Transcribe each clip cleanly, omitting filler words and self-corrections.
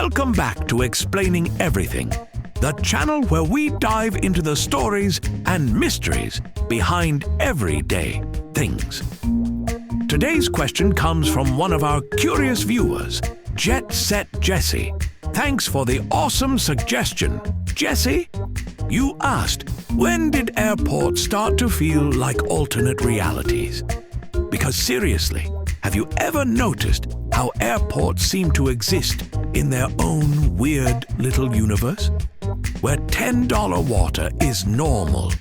Welcome back to Explaining Everything, the channel where we dive into the stories and mysteries behind everyday things. Today's question comes from one of our curious viewers, JetSetJessie. Thanks for the awesome suggestion. Jessie, you asked, when did airports start to feel like alternate realities? Because seriously, have you ever noticed how airports seem to exist in their own weird little universe? Where $10 water is normal,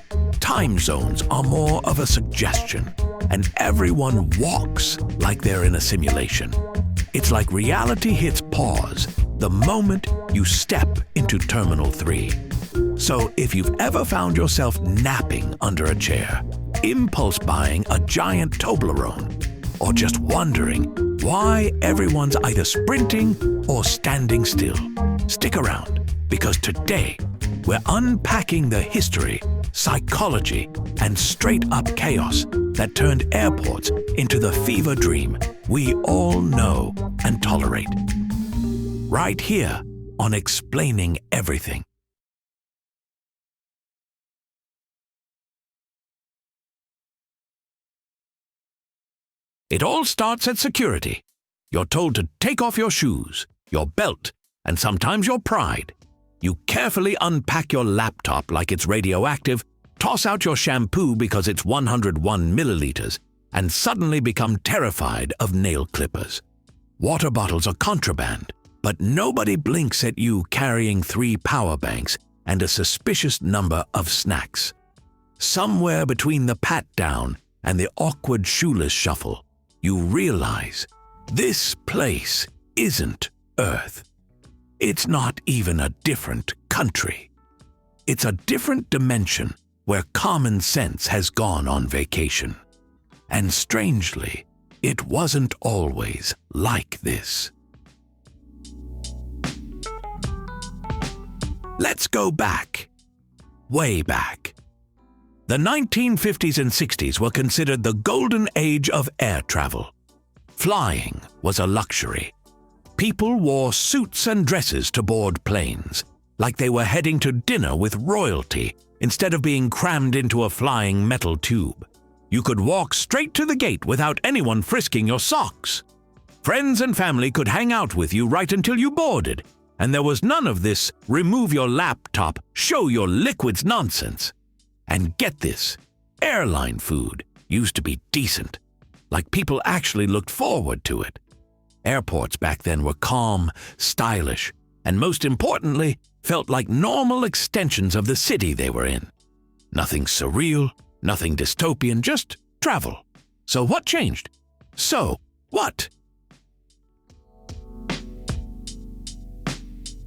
time zones are more of a suggestion, and everyone walks like they're in a simulation. It's like reality hits pause the moment you step into Terminal 3. So if you've ever found yourself napping under a chair, impulse buying a giant Toblerone, or just wondering why everyone's either sprinting or standing still, stick around, because today we're unpacking the history, psychology, and straight-up chaos that turned airports into the fever dream we all know and tolerate. Right here on Explaining Everything. It all starts at security. You're told to take off your shoes, your belt, and sometimes your pride. You carefully unpack your laptop like it's radioactive, toss out your shampoo because it's 101 milliliters, and suddenly become terrified of nail clippers. Water bottles are contraband, but nobody blinks at you carrying 3 power banks and a suspicious number of snacks. Somewhere between the pat-down and the awkward shoeless shuffle, you realize this place isn't Earth. It's not even a different country. It's a different dimension where common sense has gone on vacation. And strangely, it wasn't always like this. Let's go back, way back. The 1950s and 60s were considered the golden age of air travel. Flying was a luxury. People wore suits and dresses to board planes, like they were heading to dinner with royalty instead of being crammed into a flying metal tube. You could walk straight to the gate without anyone frisking your socks. Friends and family could hang out with you right until you boarded, and there was none of this remove your laptop, show your liquids nonsense. And get this, airline food used to be decent, like people actually looked forward to it. Airports back then were calm, stylish, and most importantly, felt like normal extensions of the city they were in. Nothing surreal, nothing dystopian, just travel. So what changed? So what?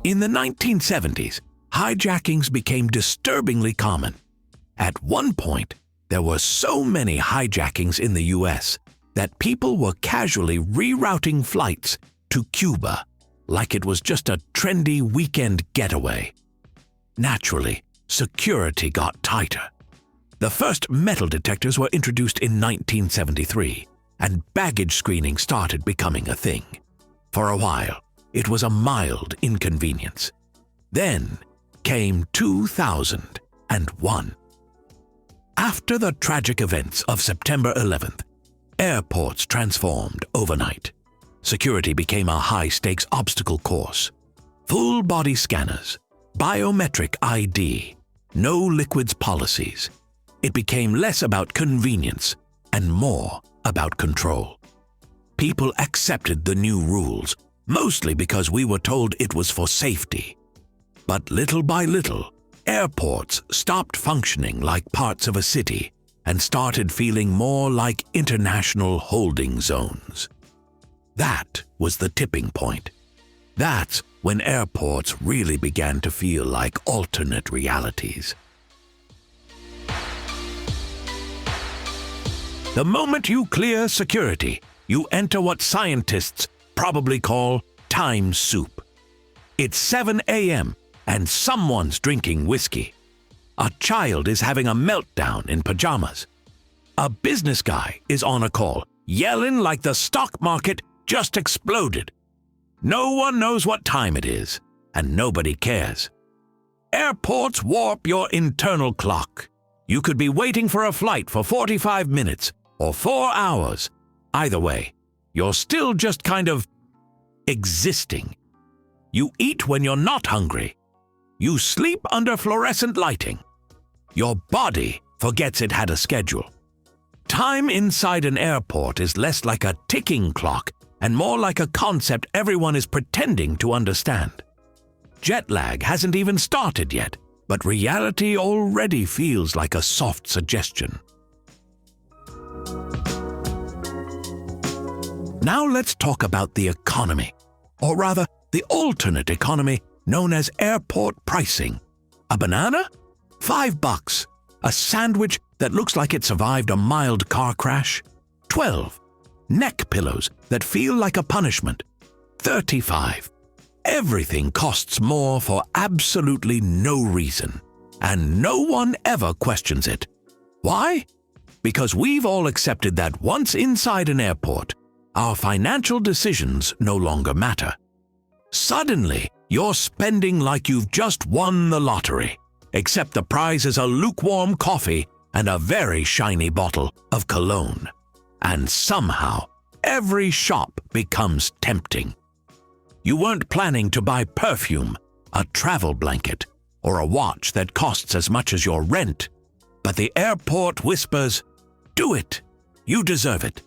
In the 1970s, hijackings became disturbingly common. At one point, there were so many hijackings in the US that people were casually rerouting flights to Cuba like it was just a trendy weekend getaway. Naturally, security got tighter. The first metal detectors were introduced in 1973, and baggage screening started becoming a thing. For a while, it was a mild inconvenience. Then came 2001. After the tragic events of September 11th, airports transformed overnight. Security became a high-stakes obstacle course. Full-body scanners, biometric ID, no liquids policies. It became less about convenience and more about control. People accepted the new rules, mostly because we were told it was for safety. But little by little, airports stopped functioning like parts of a city and started feeling more like international holding zones. That was the tipping point. That's when airports really began to feel like alternate realities. The moment you clear security, you enter what scientists probably call time soup. It's 7 a.m. and someone's drinking whiskey. A child is having a meltdown in pajamas. A business guy is on a call, yelling like the stock market just exploded. No one knows what time it is, and nobody cares. Airports warp your internal clock. You could be waiting for a flight for 45 minutes or 4 hours. Either way, you're still just kind of existing. You eat when you're not hungry. You sleep under fluorescent lighting. Your body forgets it had a schedule. Time inside an airport is less like a ticking clock and more like a concept everyone is pretending to understand. Jet lag hasn't even started yet, but reality already feels like a soft suggestion. Now let's talk about the economy, or rather, the alternate economy known as airport pricing. A banana? $5. A sandwich that looks like it survived a mild car crash? $12. Neck pillows that feel like a punishment? $35. Everything costs more for absolutely no reason, and no one ever questions it. Why? Because we've all accepted that once inside an airport, our financial decisions no longer matter. Suddenly, you're spending like you've just won the lottery, except the prize is a lukewarm coffee and a very shiny bottle of cologne. And somehow, every shop becomes tempting. You weren't planning to buy perfume, a travel blanket, or a watch that costs as much as your rent, but the airport whispers, "Do it! You deserve it."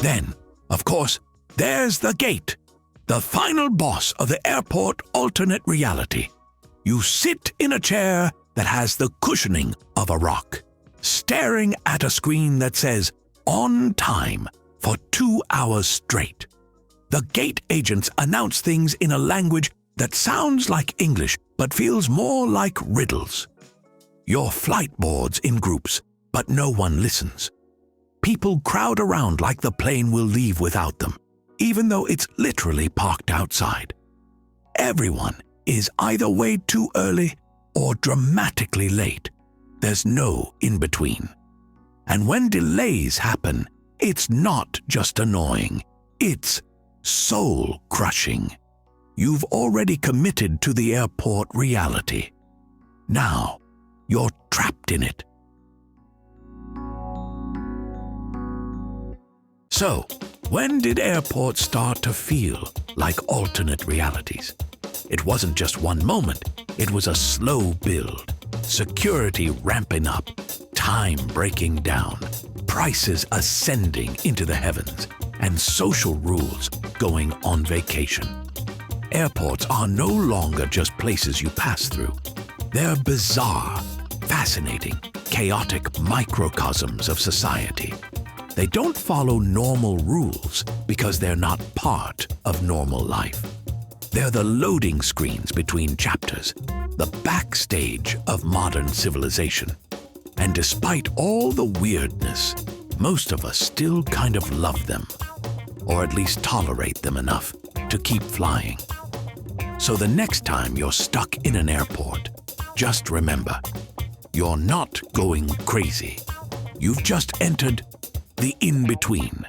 Then, of course, there's the gate, the final boss of the airport alternate reality. You sit in a chair that has the cushioning of a rock, staring at a screen that says, "On time," for 2 hours straight. The gate agents announce things in a language that sounds like English but feels more like riddles. Your flight boards in groups, but no one listens. People crowd around like the plane will leave without them, even though it's literally parked outside. Everyone is either way too early or dramatically late. There's no in-between. And when delays happen, it's not just annoying, it's soul-crushing. You've already committed to the airport reality. Now, you're trapped in it. So, when did airports start to feel like alternate realities? It wasn't just one moment, it was a slow build. Security ramping up, time breaking down, prices ascending into the heavens, and social rules going on vacation. Airports are no longer just places you pass through. They're bizarre, fascinating, chaotic microcosms of society. They don't follow normal rules because they're not part of normal life. They're the loading screens between chapters, the backstage of modern civilization. And despite all the weirdness, most of us still kind of love them, or at least tolerate them enough to keep flying. So the next time you're stuck in an airport, just remember, you're not going crazy. You've just entered the in-between.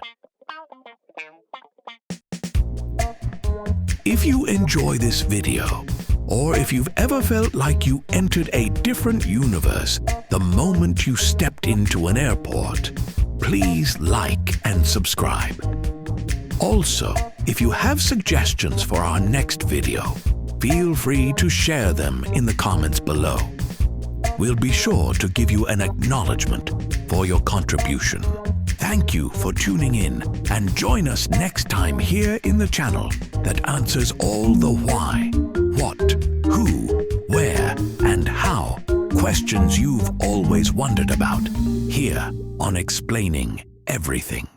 If you enjoy this video, or if you've ever felt like you entered a different universe the moment you stepped into an airport, please like and subscribe. Also, if you have suggestions for our next video, feel free to share them in the comments below. We'll be sure to give you an acknowledgement for your contribution. Thank you for tuning in, and join us next time here in the channel that answers all the why, what, who, where, and how questions you've always wondered about, here on Explaining Everything.